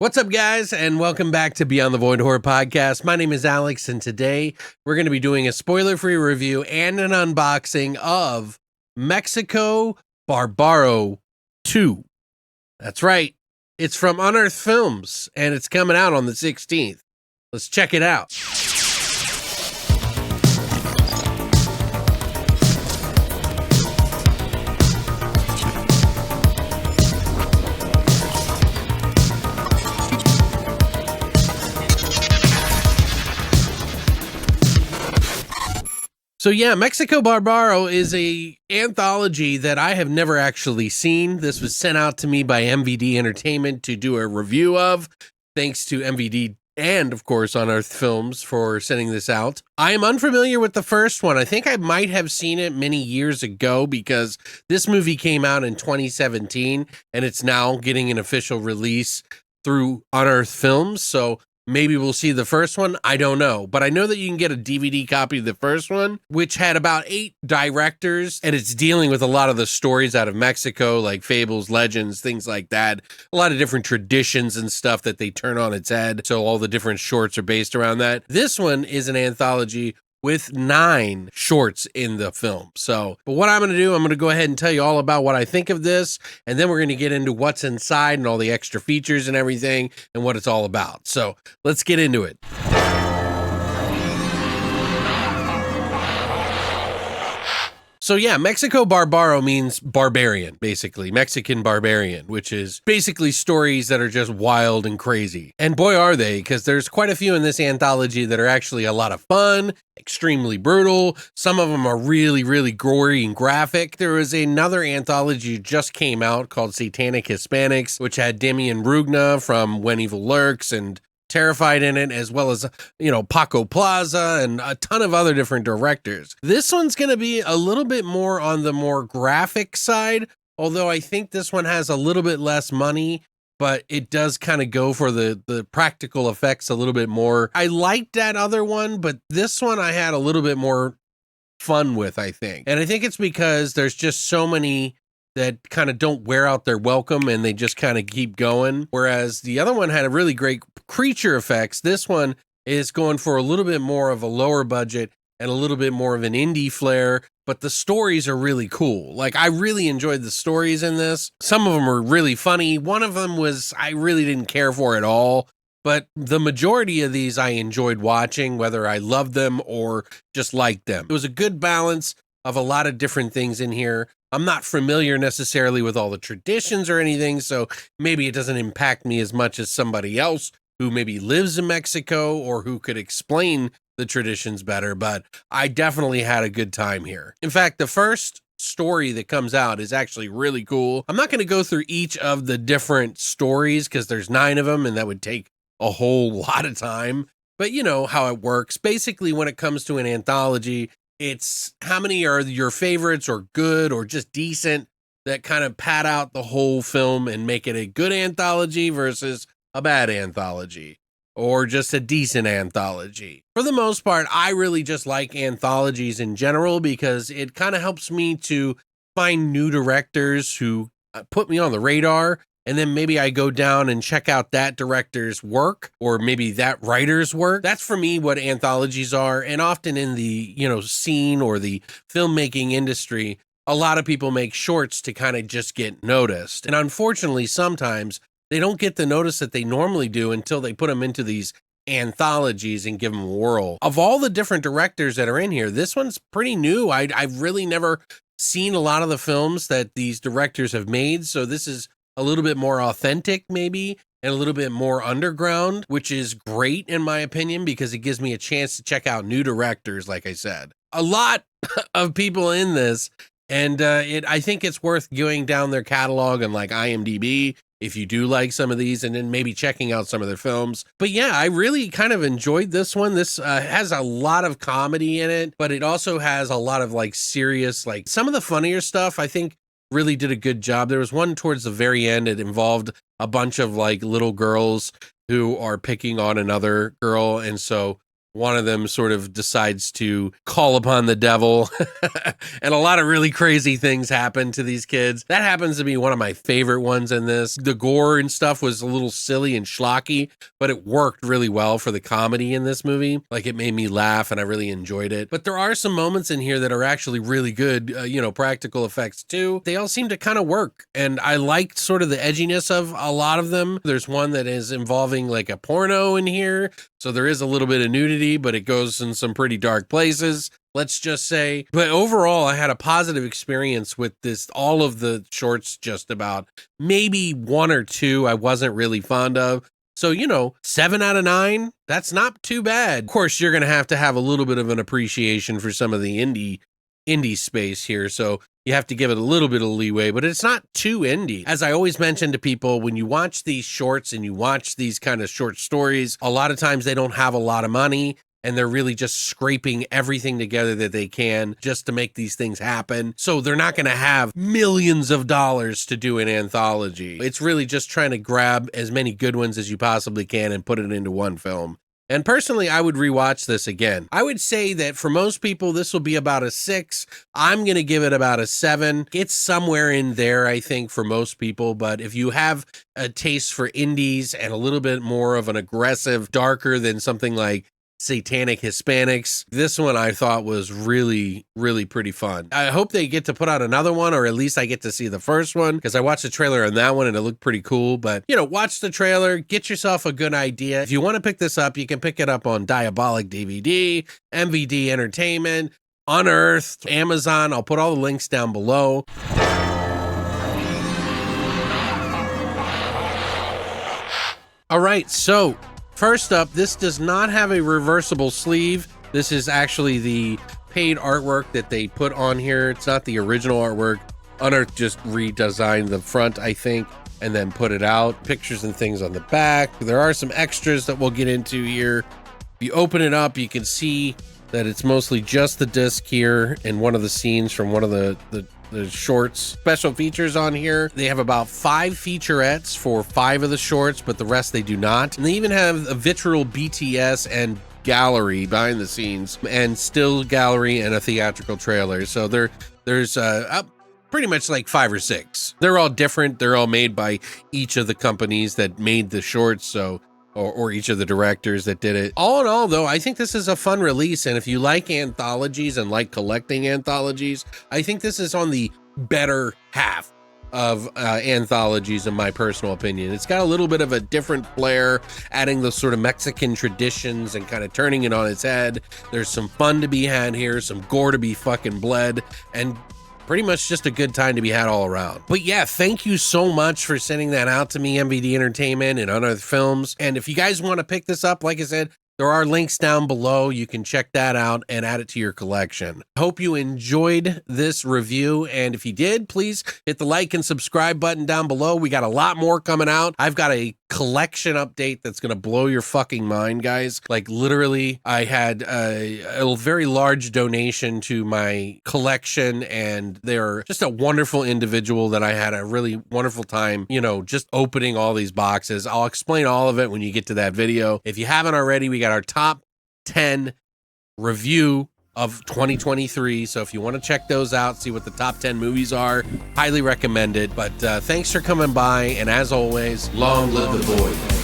What's up, guys, and welcome back to Beyond the Void Horror Podcast. My name is Alex, and today we're going to be doing a spoiler-free review and an unboxing of México Bárbaro 2. That's right. It's from Unearthed Films, and it's coming out on the 16th. Let's check it out. So yeah, México Bárbaro is a anthology that I have never actually seen. This was sent out to me by MVD Entertainment to do a review of. Thanks to MVD and, of course, Unearthed Films for sending this out. I am unfamiliar with the first one. I think I might have seen it many years ago because this movie came out in 2017 and it's now getting an official release through Unearthed Films. So maybe we'll see the first one. I don't know. But I know that you can get a DVD copy of the first one, which had about 8 directors, and it's dealing with a lot of the stories out of Mexico, like fables, legends, things like that. A lot of different traditions and stuff that they turn on its head. So all the different shorts are based around that. This one is an anthology with 9 shorts in the film. But what I'm going to do, I'm going to go ahead and tell you all about what I think of this, and then we're going to get into what's inside and all the extra features and everything and what it's all about. So let's get into it. So yeah, México Bárbaro means barbarian, basically. Mexican barbarian, which is basically stories that are just wild and crazy. And boy, are they, because there's quite a few in this anthology that are actually a lot of fun, extremely brutal. Some of them are really, really gory and graphic. There was another anthology just came out called Satanic Hispanics, which had Damian Rugna from When Evil Lurks and Terrified in it, as well as, Paco Plaza and a ton of other different directors. This one's going to be a little bit more on the more graphic side, although I think this one has a little bit less money, but it does kind of go for the practical effects a little bit more. I liked that other one, but this one I had a little bit more fun with, I think. And I think it's because there's just so many that kind of don't wear out their welcome and they just kind of keep going. Whereas the other one had a really great creature effects. This one is going for a little bit more of a lower budget and a little bit more of an indie flair, but the stories are really cool. Like, I really enjoyed the stories in this. Some of them were really funny. One of them was I really didn't care for at all, but the majority of these I enjoyed watching, whether I loved them or just liked them. It was a good balance of a lot of different things in here. I'm not familiar necessarily with all the traditions or anything, so maybe it doesn't impact me as much as somebody else who maybe lives in Mexico or who could explain the traditions better, but I definitely had a good time here. In fact, the first story that comes out is actually really cool. I'm not going to go through each of the different stories because there's 9 of them and that would take a whole lot of time, but you know how it works. Basically, when it comes to an anthology, it's how many are your favorites or good or just decent that kind of pad out the whole film and make it a good anthology versus a bad anthology or just a decent anthology. For the most part, I really just like anthologies in general because it kind of helps me to find new directors who put me on the radar. And then maybe I go down and check out that director's work or maybe that writer's work. That's for me what anthologies are. And often in the, scene or the filmmaking industry, a lot of people make shorts to kind of just get noticed. And unfortunately, sometimes they don't get the notice that they normally do until they put them into these anthologies and give them a whirl. Of all the different directors that are in here, this one's pretty new. I've really never seen a lot of the films that these directors have made. So this is a little bit more authentic maybe and a little bit more underground, which is great in my opinion because it gives me a chance to check out new directors. Like I said, a lot of people in this, and I think it's worth going down their catalog and like IMDb if you do like some of these, and then maybe checking out some of their films. But yeah, I really kind of enjoyed this one. This has a lot of comedy in it, but it also has a lot of like serious, like some of the funnier stuff I think really did a good job. There was one towards the very end. It involved a bunch of like little girls who are picking on another girl. And so one of them sort of decides to call upon the devil and a lot of really crazy things happen to these kids. That happens to be one of my favorite ones in this. The gore and stuff was a little silly and schlocky, but it worked really well for the comedy in this movie. Like, it made me laugh and I really enjoyed it. But there are some moments in here that are actually really good, practical effects too. They all seem to kind of work, and I liked sort of the edginess of a lot of them. There's one that is involving like a porno in here, so there is a little bit of nudity, but it goes in some pretty dark places, let's just say. But overall, I had a positive experience with this. All of the shorts, just about. Maybe one or two I wasn't really fond of. So, 7 out of 9, that's not too bad. Of course, you're going to have a little bit of an appreciation for some of the indie space here, so you have to give it a little bit of leeway, but it's not too indie. As I always mention to people, when you watch these shorts and you watch these kind of short stories, a lot of times they don't have a lot of money, and they're really just scraping everything together that they can just to make these things happen. So they're not going to have millions of dollars to do an anthology. It's really just trying to grab as many good ones as you possibly can and put it into one film. And personally, I would rewatch this again. I would say that for most people, this will be about a 6. I'm going to give it about a 7. It's somewhere in there, I think, for most people. But if you have a taste for indies and a little bit more of an aggressive, darker than something like Satanic Hispanics, this one I thought was really, really pretty fun. I hope they get to put out another one, or at least I get to see the first one, because I watched the trailer on that one and it looked pretty cool. But, watch the trailer, get yourself a good idea. If you want to pick this up, you can pick it up on Diabolic DVD, MVD Entertainment, Unearthed, Amazon. I'll put all the links down below. All right, so first up, this does not have a reversible sleeve. This is actually the paid artwork that they put on here. It's not the original artwork. Unearthed just redesigned the front, I think, and then put it out. Pictures and things on the back. There are some extras that we'll get into here. If you open it up, you can see that it's mostly just the disc here and one of the scenes from one of the shorts. Special features on here. They have about 5 featurettes for 5 of the shorts, but the rest they do not. And they even have a vitriol BTS and gallery behind the scenes, and still gallery and a theatrical trailer. So there's pretty much like 5 or 6. They're all different. They're all made by each of the companies that made the shorts, so or each of the directors that did it. All in all, though, I think this is a fun release, and if you like anthologies and like collecting anthologies, I think this is on the better half of anthologies, in my personal opinion. It's got a little bit of a different flair, adding those sort of Mexican traditions and kind of turning it on its head. There's some fun to be had here, some gore to be fucking bled, and pretty much just a good time to be had all around. But yeah, thank you so much for sending that out to me, MVD Entertainment and Unearthed Films. And if you guys want to pick this up, like I said, there are links down below. You can check that out and add it to your collection. Hope you enjoyed this review. And if you did, please hit the like and subscribe button down below. We got a lot more coming out. I've got a collection update that's going to blow your fucking mind, guys. Like, literally, I had a very large donation to my collection, and they're just a wonderful individual that I had a really wonderful time, just opening all these boxes. I'll explain all of it when you get to that video. If you haven't already, we got our top 10 review of 2023. So if you want to check those out, see what the top 10 movies are, highly recommend it. But thanks for coming by. And as always, long live the void.